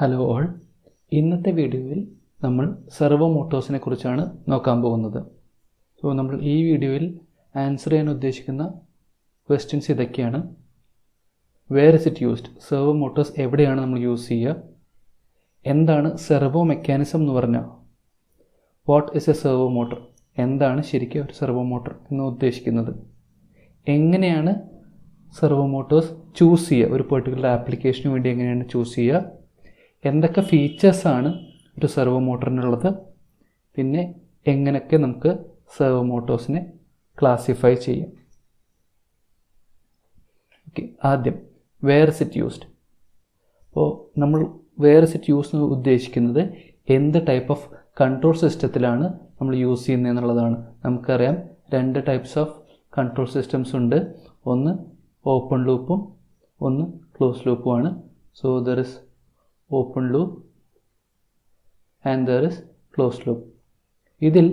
Hello all, ഇന്നത്തെ വീഡിയോയിൽ നമ്മൾ സെർവോ മോട്ടോഴ്സിനെ കുറിച്ചാണ് നോക്കാൻ പോകുന്നത്. നമ്മൾ ഈ വീഡിയോയിൽ ആൻസർ ചെയ്യാൻ ഉദ്ദേശിക്കുന്ന ക്വസ്റ്റ്യൻസ് ഇതൊക്കെയാണ്. Where is it used? Servo motors എവിടെയാണ് നമ്മൾ യൂസ് ചെയ്യുക? എന്താണ് സെർവോ മെക്കാനിസം എന്ന് പറഞ്ഞാൽ? What is a servo motor? എന്താണ് ശരിക്കും ഒരു സെർവോ മോട്ടർ എന്ന് ഉദ്ദേശിക്കുന്നത്? എങ്ങനെയാണ് സെർവോ മോട്ടോഴ്സ് ചൂസ് ചെയ്യുക? ഒരു പെർട്ടിക്കുലർ ആപ്ലിക്കേഷന് വേണ്ടി എങ്ങനെയാണ് ചൂസ് ചെയ്യുക? എന്തൊക്കെ ഫീച്ചേഴ്സാണ് ഒരു സെർവോ മോട്ടറിനുള്ളത്? പിന്നെ എങ്ങനെയൊക്കെ നമുക്ക് സെർവോ മോട്ടോഴ്സിനെ ക്ലാസിഫൈ ചെയ്യാം? ഓക്കെ, ആദ്യം വേർ ഇസ് ഇറ്റ് യൂസ്ഡ്. അപ്പോൾ നമ്മൾ വേർ ഇസ് ഇറ്റ് യൂസ് എന്ന് ഉദ്ദേശിക്കുന്നത് എന്ത് ടൈപ്പ് ഓഫ് കൺട്രോൾ സിസ്റ്റത്തിലാണ് നമ്മൾ യൂസ് ചെയ്യുന്നത് എന്നുള്ളതാണ്. നമുക്കറിയാം രണ്ട് ടൈപ്സ് ഓഫ് കൺട്രോൾ സിസ്റ്റംസ് ഉണ്ട്. ഒന്ന് ഓപ്പൺ ലൂപ്പും ഒന്ന് ക്ലോസ് ലൂപ്പുമാണ്. So there is open loop and there is close loop. ഇതിൽ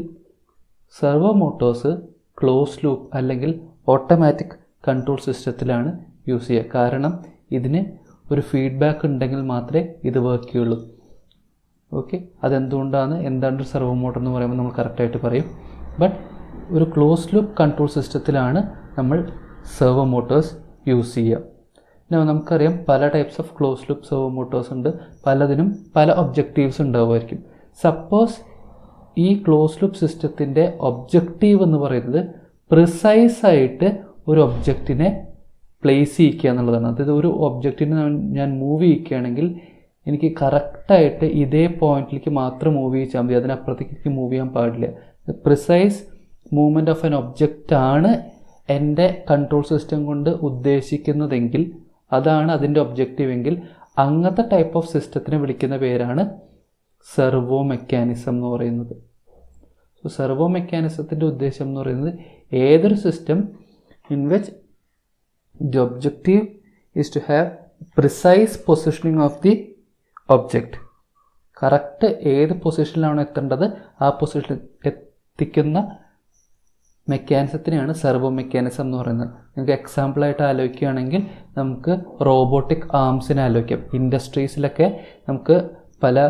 സെർവോ മോട്ടോഴ്സ് ക്ലോസ് ലൂപ്പ് അല്ലെങ്കിൽ ഓട്ടോമാറ്റിക് കൺട്രോൾ സിസ്റ്റത്തിലാണ് യൂസ് ചെയ്യുക. കാരണം ഇതിന് ഒരു ഫീഡ്ബാക്ക് ഉണ്ടെങ്കിൽ മാത്രമേ ഇത് വർക്ക് ചെയ്യുള്ളൂ. ഓക്കെ, അതെന്തുകൊണ്ടാണ്, എന്താണ് ഒരു സെർവോ മോട്ടർ എന്ന് പറയുമ്പോൾ നമ്മൾ കറക്റ്റായിട്ട് പറയും. ബട്ട് ഒരു ക്ലോസ് ലൂപ്പ് കൺട്രോൾ സിസ്റ്റത്തിലാണ് നമ്മൾ സെർവോ മോട്ടോഴ്സ് യൂസ് ചെയ്യുക. നമുക്കറിയാം പല types of close loop servo Motors ഉണ്ട്. പലതിനും പല ഒബ്ജക്റ്റീവ്സ് ഉണ്ടാവുമായിരിക്കും. സപ്പോസ് ഈ ക്ലോസ് ലൂപ്പ് സിസ്റ്റത്തിൻ്റെ ഒബ്ജക്റ്റീവ് എന്ന് പറയുന്നത് പ്രിസൈസായിട്ട് ഒരു ഒബ്ജക്റ്റിനെ പ്ലേസ് ചെയ്യിക്കുക എന്നുള്ളതാണ്. അതായത് ഒരു ഒബ്ജക്റ്റിനെ ഞാൻ മൂവ് ചെയ്യിക്കുകയാണെങ്കിൽ എനിക്ക് കറക്റ്റായിട്ട് ഇതേ പോയിന്റിലേക്ക് മാത്രം മൂവ് ചെയ്യിച്ചാൽ മതി, അതിനപ്പുറത്തേക്ക് എനിക്ക് മൂവ് ചെയ്യാൻ പാടില്ല. പ്രിസൈസ് മൂവ്മെൻറ്റ് ഓഫ് ആൻ ഒബ്ജക്റ്റാണ് എൻ്റെ കൺട്രോൾ സിസ്റ്റം കൊണ്ട് ഉദ്ദേശിക്കുന്നതെങ്കിൽ, അതാണ് അതിൻ്റെ ഒബ്ജക്റ്റീവ് എങ്കിൽ, അങ്ങനത്തെ ടൈപ്പ് ഓഫ് സിസ്റ്റത്തിനെ വിളിക്കുന്ന പേരാണ് സെർവോ മെക്കാനിസം എന്ന് പറയുന്നത്. സോ സെർവോ മെക്കാനിസത്തിൻ്റെ ഉദ്ദേശം എന്ന് പറയുന്നത് ഏതൊരു system in which the objective is to have precise positioning of the object. Correct ഏത് പൊസിഷനിലാണോ എത്തേണ്ടത് ആ പൊസിഷനിൽ എത്തിക്കുന്ന മെക്കാനിസത്തിനെയാണ് സെർവോ മെക്കാനിസം എന്ന് പറയുന്നത്. നിങ്ങൾക്ക് എക്സാമ്പിളായിട്ട് ആലോചിക്കുകയാണെങ്കിൽ നമുക്ക് റോബോട്ടിക് ആംസിനെ ആലോചിക്കാം. ഇൻഡസ്ട്രീസിലൊക്കെ നമുക്ക് പല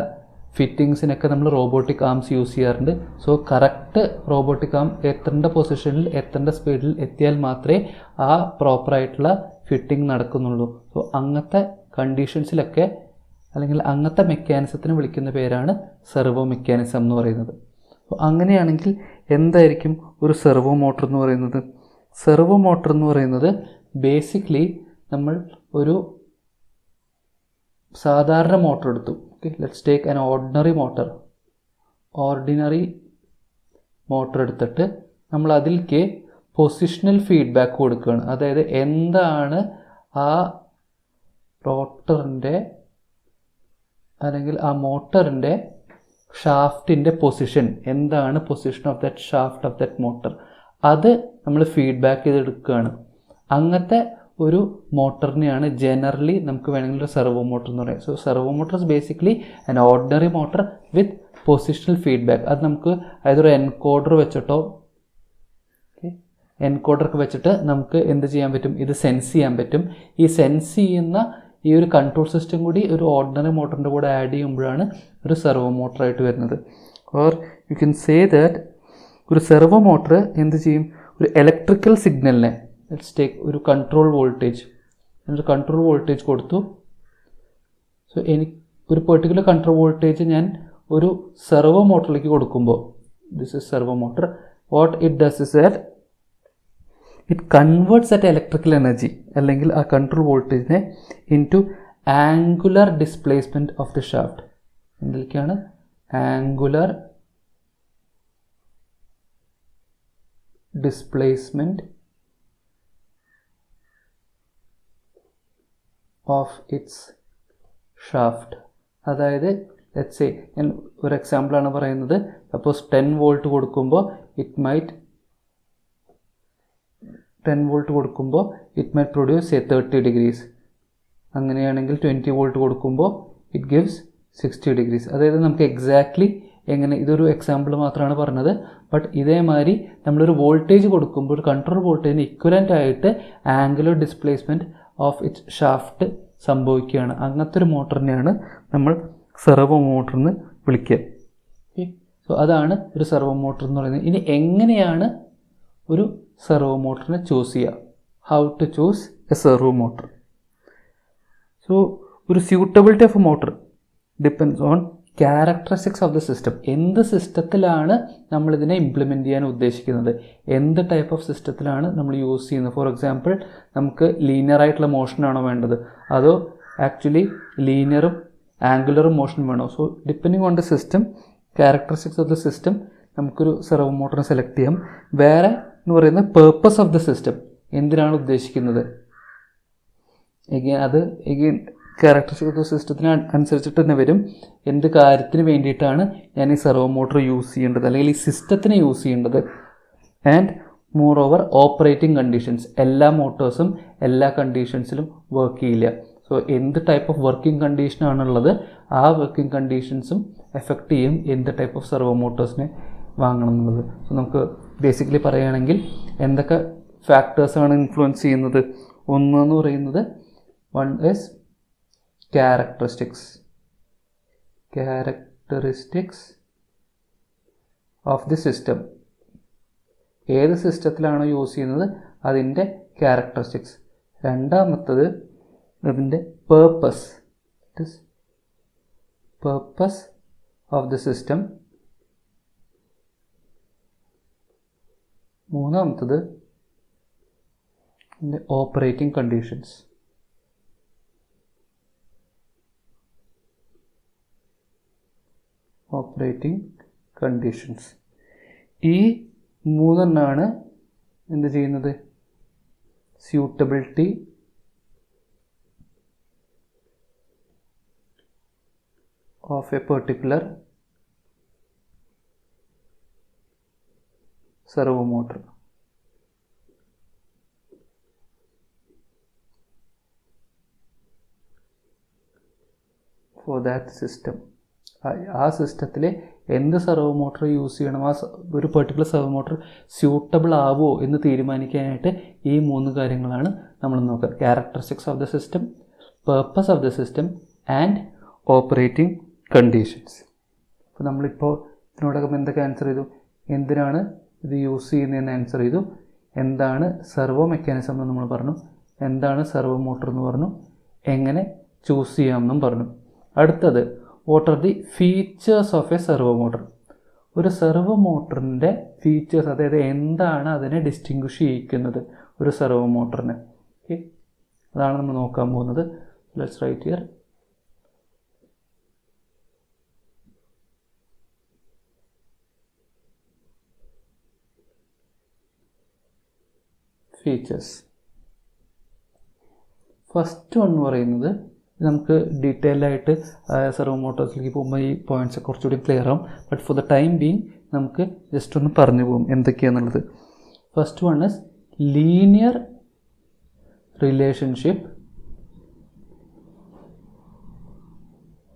ഫിറ്റിങ്സിനൊക്കെ നമ്മൾ റോബോട്ടിക് ആംസ് യൂസ് ചെയ്യാറുണ്ട്. സോ കറക്റ്റ് റോബോട്ടിക് ആം എത്തേണ്ട പൊസിഷനിൽ എത്തേണ്ട സ്പീഡിൽ എത്തിയാൽ മാത്രമേ ആ പ്രോപ്പറായിട്ടുള്ള ഫിറ്റിംഗ് നടക്കുന്നുള്ളൂ. സോ അങ്ങനത്തെ കണ്ടീഷൻസിലൊക്കെ അല്ലെങ്കിൽ അങ്ങനത്തെ മെക്കാനിസത്തിന് വിളിക്കുന്ന പേരാണ് സെർവോ മെക്കാനിസം എന്ന് പറയുന്നത്. അപ്പോൾ അങ്ങനെയാണെങ്കിൽ എന്തായിരിക്കും ഒരു സെർവോ മോട്ടർ എന്ന് പറയുന്നത്? സെർവോ മോട്ടർ എന്ന് പറയുന്നത് ബേസിക്കലി നമ്മൾ ഒരു സാധാരണ മോട്ടർ എടുത്തു. Okay, let's take an ordinary motor എടുത്തിട്ട് നമ്മൾ അതിലേക്ക് പൊസിഷണൽ ഫീഡ്ബാക്ക് കൊടുക്കുകയാണ്. അതായത് എന്താണ് ആ റോട്ടറിൻ്റെ അല്ലെങ്കിൽ ആ മോട്ടറിൻ്റെ ഷാഫ്റ്റിൻ്റെ പൊസിഷൻ, എന്താണ് position of that shaft of that motor, അത് നമ്മൾ ഫീഡ്ബാക്ക് ചെയ്തെടുക്കുകയാണ്. അങ്ങനത്തെ ഒരു മോട്ടറിനെയാണ് ജനറലി നമുക്ക് വേണമെങ്കിൽ ഒരു സെർവോ മോട്ടർ എന്ന് പറയാം. So servo motor is basically an ordinary motor with positional feedback. അത് നമുക്ക് അതൊരു എൻകോഡർ വെച്ചിട്ടോ എൻകോഡറൊക്കെ വെച്ചിട്ട് നമുക്ക് എന്ത് ചെയ്യാൻ പറ്റും? ഇത് സെൻസ് ചെയ്യാൻ പറ്റും. ഈ സെൻസ് ചെയ്യുന്ന ഈ ഒരു കൺട്രോൾ സിസ്റ്റം കൂടി ഒരു ഓർഡിനറി മോട്ടറിൻ്റെ കൂടെ ആഡ് ചെയ്യുമ്പോഴാണ് ഒരു സെർവോ മോട്ടറായിട്ട് വരുന്നത്. Or you can say that ഒരു സെർവോ മോട്ടർ എന്ത് ചെയ്യും? ഒരു ഇലക്ട്രിക്കൽ സിഗ്നലിനെ, ലെറ്റ്സ് ടേക്ക് ഒരു കൺട്രോൾ വോൾട്ടേജ് കൊടുത്തു. സോ എനിക്ക് ഒരു പെർട്ടിക്കുലർ കൺട്രോൾ വോൾട്ടേജ് ഞാൻ ഒരു സെർവോ മോട്ടറിലേക്ക് കൊടുക്കുമ്പോൾ, this is servo motor, what it does is that it converts that electrical energy അല്ലെങ്കിൽ ആ കൺട്രോൾ വോൾട്ടേജിനെ into angular displacement of the shaft. എന്തൊക്കെയാണ് angular displacement of its shaft. അതായത് ലെറ്റ്സ് സേ, ഞാൻ ഒരു എക്സാമ്പിളാണ് പറയുന്നത്. സപ്പോസ് 10 വോൾട്ട് കൊടുക്കുമ്പോൾ ഇറ്റ് മൈറ്റ് പ്രൊഡ്യൂസ് 30 ഡിഗ്രീസ്. അങ്ങനെയാണെങ്കിൽ 20 വോൾട്ട് കൊടുക്കുമ്പോൾ ഇറ്റ് ഗിവ്സ് 60 ഡിഗ്രീസ്. അതായത് നമുക്ക് എക്സാക്ട്ലി എങ്ങനെ, ഇതൊരു എക്സാമ്പിൾ മാത്രമാണ് പറഞ്ഞത്. ബട്ട് ഇതേമാതിരി നമ്മളൊരു വോൾട്ടേജ് കൊടുക്കുമ്പോൾ ഒരു കൺട്രോൾ വോൾട്ടേജിന് ഇക്വലൻ്റ് ആയിട്ട് angular displacement of its shaft സംഭവിക്കുകയാണ്. അങ്ങനത്തെ ഒരു മോട്ടറിനെയാണ് നമ്മൾ സെർവോ മോട്ടർ എന്ന് വിളിക്കുക. ഓക്കെ, സോ അതാണ് ഒരു സെർവോ മോട്ടർ എന്ന് പറയുന്നത്. ഇനി എങ്ങനെയാണ് ഒരു സെർവോ മോട്ടറിനെ ചൂസ് ചെയ്യുക? How to choose a servo motor? So ഒരു suitability of a motor depends on characteristics of the system. എന്ത് സിസ്റ്റത്തിലാണ് നമ്മളിതിനെ ഇംപ്ലിമെൻറ്റ് ചെയ്യാൻ ഉദ്ദേശിക്കുന്നത്, എന്ത് ടൈപ്പ് ഓഫ് സിസ്റ്റത്തിലാണ് നമ്മൾ യൂസ് ചെയ്യുന്നത്. ഫോർ എക്സാമ്പിൾ, നമുക്ക് ലീനിയർ ആയിട്ടുള്ള മോഷനാണോ വേണ്ടത്, അതോ ആക്ച്വലി ലീനിയറും ആംഗുലറും മോഷൻ വേണോ? So depending on the system, characteristics of the system, നമുക്കൊരു സെർവോ മോട്ടറിനെ സെലക്ട് ചെയ്യാം. വേറെ എന്ന് പറയുന്നത് പേർപ്പസ് ഓഫ് ദ സിസ്റ്റം, എന്തിനാണ് ഉദ്ദേശിക്കുന്നത്. അത് ക്യാരക്ടറിസ്റ്റിക്സ് ഓഫ് ദ സിസ്റ്റത്തിന് അനുസരിച്ചിട്ട് തന്നെ വരും എന്ത് കാര്യത്തിന് വേണ്ടിയിട്ടാണ് ഞാൻ ഈ സെർവോ മോട്ടർ യൂസ് ചെയ്യേണ്ടത്, അല്ലെങ്കിൽ ഈ സിസ്റ്റത്തിനെ യൂസ് ചെയ്യേണ്ടത്. And more over operating conditions, എല്ലാ മോട്ടേഴ്സും എല്ലാ കണ്ടീഷൻസിലും വർക്ക് ചെയ്യില്ല. സോ എന്ത് ടൈപ്പ് ഓഫ് വർക്കിംഗ് കണ്ടീഷനാണുള്ളത്, ആ വർക്കിംഗ് കണ്ടീഷൻസും എഫക്റ്റ് ചെയ്യും എന്ത് ടൈപ്പ് ഓഫ് സെർവോ മോട്ടേഴ്സിനെ വാങ്ങണം എന്നുള്ളത്. സോ നമുക്ക് ബേസിക്കലി പറയുകയാണെങ്കിൽ എന്തൊക്കെ ഫാക്ടേഴ്സാണ് ഇൻഫ്ലുവൻസ് ചെയ്യുന്നത്? ഒന്നെന്ന് പറയുന്നത് one is characteristics of the system. ഏത് സിസ്റ്റത്തിലാണോ യൂസ് ചെയ്യുന്നത് അതിൻ്റെ ക്യാരക്ടറിസ്റ്റിക്സ്. രണ്ടാമത്തത് അതിൻ്റെ പേർപ്പസ് ഓഫ് ദി സിസ്റ്റം. മൂന്നാമത്തത് അതിൻ്റെ ഓപ്പറേറ്റിംഗ് കണ്ടീഷൻസ്. ഈ മൂന്നെണ്ണാണ് എന്ത് ചെയ്യുന്നത്? Suitability of A particular servo motor. For that system, ആ സിസ്റ്റത്തിൽ എന്ത് സെർവോ മോട്ടർ യൂസ് ചെയ്യണം, ആ ഒരു പെർട്ടിക്കുലർ സെർവോ മോട്ടർ സ്യൂട്ടബിൾ ആവുമോ എന്ന് തീരുമാനിക്കാനായിട്ട് ഈ മൂന്ന് കാര്യങ്ങളാണ് നമ്മൾ നോക്കുക. Characteristics of the system, purpose of the system and operating conditions. അപ്പോൾ നമ്മളിപ്പോൾ ഇതിനോടകം എന്തൊക്കെ ആൻസർ ചെയ്തു? എന്തിനാണ് ഇത് യൂസ് ചെയ്യുന്നതെന്ന് ആൻസർ ചെയ്തു. എന്താണ് സെർവോ മെക്കാനിസം എന്ന് നമ്മൾ പറഞ്ഞു. എന്താണ് സെർവോ മോട്ടർ എന്ന് പറഞ്ഞു. എങ്ങനെ ചൂസ് ചെയ്യാമെന്നും പറഞ്ഞു. അടുത്തത്, what are the features of A servo motor. ഒരു സെർവോ മോട്ടറിൻ്റെ ഫീച്ചേഴ്സ്, അതായത് എന്താണ് അതിനെ ഡിസ്റ്റിങ്വിഷ് ചെയ്യിക്കുന്നത് ഒരു സെർവോ മോട്ടറിനെ. ഓക്കെ, അതാണ് നമ്മൾ നോക്കാൻ പോകുന്നത്. Let's write here. Features. First one എന്ന് പറയുന്നത്, നമുക്ക് ഡീറ്റെയിൽഡ് ആയിട്ട് സെർവോ മോട്ടോഴ്സിലേക്ക് പോകുമ്പോൾ ഈ പോയിൻറ്റ്സ് കുറച്ചുകൂടി ക്ലിയർ ആവും. But for the time being നമുക്ക് ജസ്റ്റ് ഒന്ന് പറഞ്ഞു പോകും എന്തൊക്കെയാണെന്നുള്ളത്. First one is linear relationship.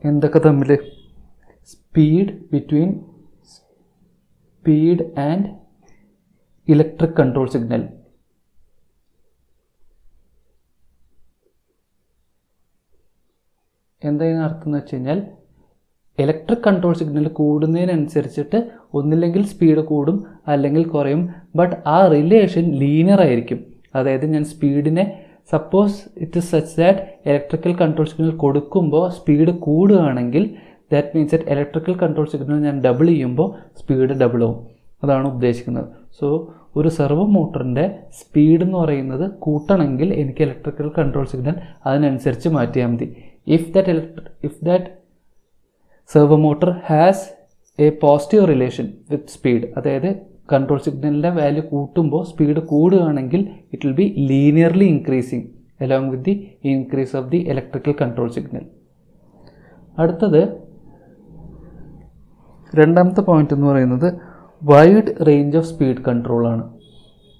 എന്തൊക്കെ തമ്മിൽ? Speed and electric control signal. എന്തായാലും അർത്ഥം എന്ന് വെച്ച് കഴിഞ്ഞാൽ, ഇലക്ട്രിക് കൺട്രോൾ സിഗ്നൽ കൂടുന്നതിനനുസരിച്ചിട്ട് ഒന്നില്ലെങ്കിൽ സ്പീഡ് കൂടും അല്ലെങ്കിൽ കുറയും. ബട്ട് ആ റിലേഷൻ ലീനിയർ ആയിരിക്കും. അതായത് ഞാൻ സ്പീഡിനെ, suppose it is such that electrical control signal കൊടുക്കുമ്പോൾ സ്പീഡ് കൂടുകയാണെങ്കിൽ that means that electrical control signal ഞാൻ ഡബിൾ ചെയ്യുമ്പോൾ സ്പീഡ് ഡബിൾ ആവും. അതാണ് ഉദ്ദേശിക്കുന്നത്. സോ ഒരു സെർവോ മോട്ടറിൻ്റെ സ്പീഡ് എന്ന് പറയുന്നത് കൂട്ടണമെങ്കിൽ എനിക്ക് ഇലക്ട്രിക്കൽ കൺട്രോൾ സിഗ്നൽ അതിനനുസരിച്ച് മാറ്റിയാൽ മതി. If that servo motor has a positive relation with speed, അതായത് കൺട്രോൾ സിഗ്നലിൻ്റെ വാല്യൂ കൂട്ടുമ്പോൾ സ്പീഡ് കൂടുകയാണെങ്കിൽ it will be linearly increasing along with the increase of the electrical control signal. അടുത്തത്, രണ്ടാമത്തെ പോയിന്റ് എന്ന് പറയുന്നത് wide range of speed control ആണ്.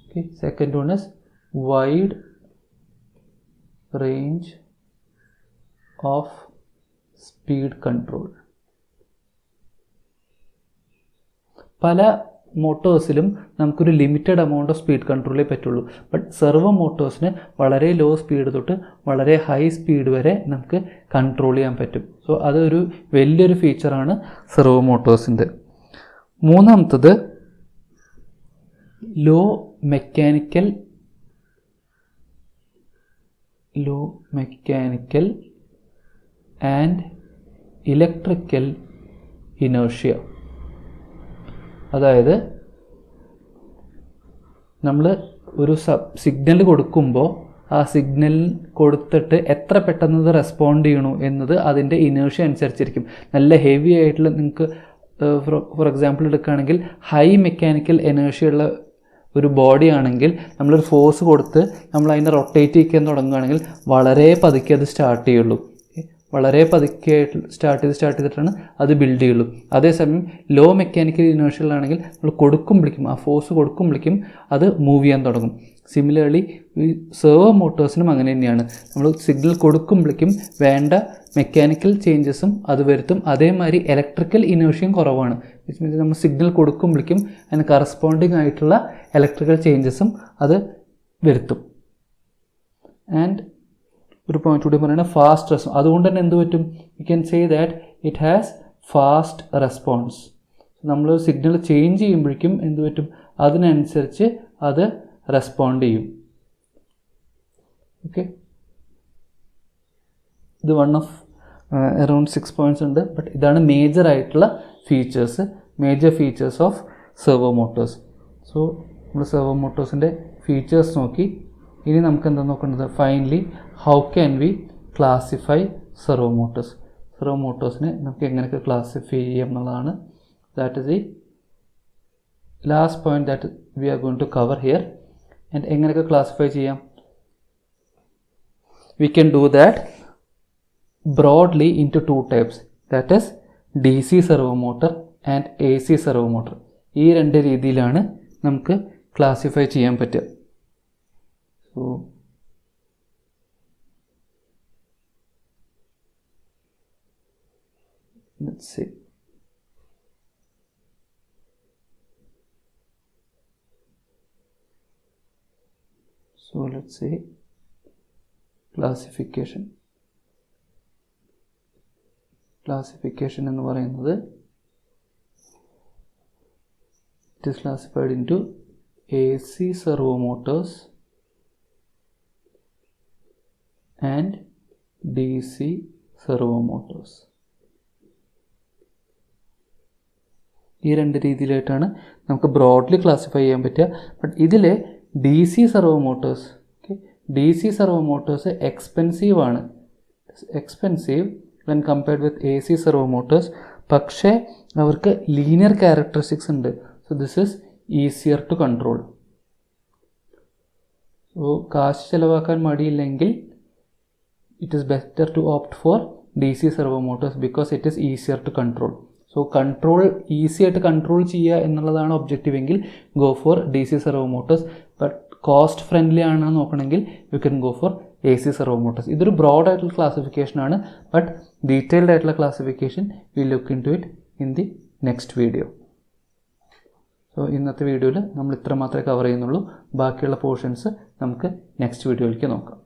Okay, second one is wide range of speed control. പല മോട്ടോഴ്സിലും നമുക്കൊരു ലിമിറ്റഡ് എമൗണ്ട് ഓഫ് സ്പീഡ് കൺട്രോളേ പറ്റുള്ളൂ. ബട്ട് സെർവോ മോട്ടോഴ്സിന് വളരെ ലോ സ്പീഡ് തൊട്ട് വളരെ ഹൈ സ്പീഡ് വരെ നമുക്ക് കൺട്രോൾ ചെയ്യാൻ പറ്റും. സോ അതൊരു വലിയൊരു ഫീച്ചറാണ് സെർവോ മോട്ടോഴ്സിൻ്റെ. മൂന്നാമത്തത് low mechanical and electrical inertia. അതായത് നമ്മൾ ഒരു സിഗ്നൽ കൊടുക്കുമ്പോൾ ആ സിഗ്നൽ കൊടുത്തിട്ട് എത്ര പെട്ടെന്ന് ഇത് റെസ്പോണ്ട് ചെയ്യണു എന്നത് അതിൻ്റെ ഇനേർഷ്യ അനുസരിച്ചിരിക്കും. നല്ല ഹെവി ആയിട്ടുള്ള നിങ്ങൾക്ക് ഫോർ എക്സാമ്പിൾ എടുക്കുകയാണെങ്കിൽ ഹൈ മെക്കാനിക്കൽ എനർഷ്യ ഉള്ള ഒരു ബോഡി ആണെങ്കിൽ നമ്മളൊരു ഫോഴ്സ് കൊടുത്ത് നമ്മൾ അതിനെ റൊട്ടേറ്റ് ചെയ്യിക്കാൻ തുടങ്ങുകയാണെങ്കിൽ വളരെ പതുക്കെ അത് സ്റ്റാർട്ട് ചെയ്യുള്ളൂ. വളരെ പതുക്കെ സ്റ്റാർട്ട് ചെയ്തിട്ടാണ് അത് ബിൽഡ് ചെയ്യുള്ളൂ. അതേസമയം ലോ മെക്കാനിക്കൽ ഇനേർഷ്യലാണെങ്കിൽ നമ്മൾ കൊടുക്കുമ്പോഴേക്കും ആ ഫോഴ്സ് കൊടുക്കുമ്പോഴേക്കും അത് മൂവ് ചെയ്യാൻ തുടങ്ങും. സിമിലർലി ഈ സെർവോ മോട്ടോഴ്സിനും അങ്ങനെ തന്നെയാണ്. നമ്മൾ സിഗ്നൽ കൊടുക്കുമ്പോഴേക്കും വേണ്ട മെക്കാനിക്കൽ ചേഞ്ചസും അത് വരുത്തും. അതേമാതിരി ഇലക്ട്രിക്കൽ ഇനേർഷ്യയും കുറവാണ്. മീൻസ് നമ്മൾ സിഗ്നൽ കൊടുക്കുമ്പോഴേക്കും അതിന് കറസ്പോണ്ടിങ് ആയിട്ടുള്ള ഇലക്ട്രിക്കൽ ചേഞ്ചസും അത് വരുത്തും. ആൻഡ് ഒരു പോയിന്റ് കൂടി പറയുന്നത് ഫാസ്റ്റ് റെസ്പോൺസ്. അതുകൊണ്ട് തന്നെ എന്ത് പറ്റും, you can say that it has fast response. നമ്മൾ സിഗ്നൽ ചേഞ്ച് ചെയ്യുമ്പോഴേക്കും എന്ത് പറ്റും, അതിനനുസരിച്ച് അത് റെസ്പോണ്ട് ചെയ്യും. ഓക്കെ, ഇത് വൺ ഓഫ് അറൗണ്ട് 6 പോയിൻറ്റ്സ് ഉണ്ട്. ബട്ട് ഇതാണ് മേജർ ആയിട്ടുള്ള major features of servo motors. So നമ്മൾ സെർവോ മോട്ടോഴ്സിൻ്റെ ഫീച്ചേഴ്സ് നോക്കി. ഇനി നമുക്ക് എന്താ നോക്കേണ്ടത്, finally how can we classify servo motors. Servo മോട്ടോഴ്സിനെ നമുക്ക് എങ്ങനെയൊക്കെ ക്ലാസിഫൈ ചെയ്യാം എന്നുള്ളതാണ്. That is the last point that V R going to cover here. And എങ്ങനെയൊക്കെ ക്ലാസിഫൈ ചെയ്യാം, we can do that broadly into 2 types, that is DC servo motor and AC servo motor. ഈ രണ്ട് രീതിയിലാണ് നമുക്ക് classify ചെയ്യാൻ പറ്റുക. So let's see. So let's say classification എന്ന് പറയുന്നത് it is classified into AC servo motors and DC servo motors. ഈ രണ്ട് രീതിയിലായിട്ടാണ് നമുക്ക് ബ്രോഡ്ലി ക്ലാസിഫൈ ചെയ്യാൻ പറ്റുക. ബട്ട് ഇതിൽ DC servo motors, DC servo motors expensive ആണ്, expensive when compared with AC servo motors. പക്ഷേ അവർക്ക് ലീനിയർ ക്യാരക്ടറിസ്റ്റിക്സ് ഉണ്ട്. So this is easier to control. So കാശ് ചിലവാക്കാൻ മടിയില്ലെങ്കിൽ it is better to opt for DC servo motors because it is easier to control. So easy ആയിട്ട് control ചെയ്യുക എന്നുള്ളതാണ് objective എങ്കിൽ go for DC servo motors. But cost friendly ആണെന്ന് നോക്കണമെങ്കിൽ you can go for AC servo motors. ഇതൊരു broad ആയിട്ടുള്ള classification ആണ്. But detailed ആയിട്ടുള്ള classification we look into it in the next video. So ഇന്നത്തെ വീഡിയോയിൽ നമ്മൾ ഇത്ര മാത്രമേ കവർ ചെയ്യുന്നുള്ളൂ. ബാക്കിയുള്ള പോർഷൻസ് നമുക്ക് നെക്സ്റ്റ് വീഡിയോയിലേക്ക് നോക്കാം.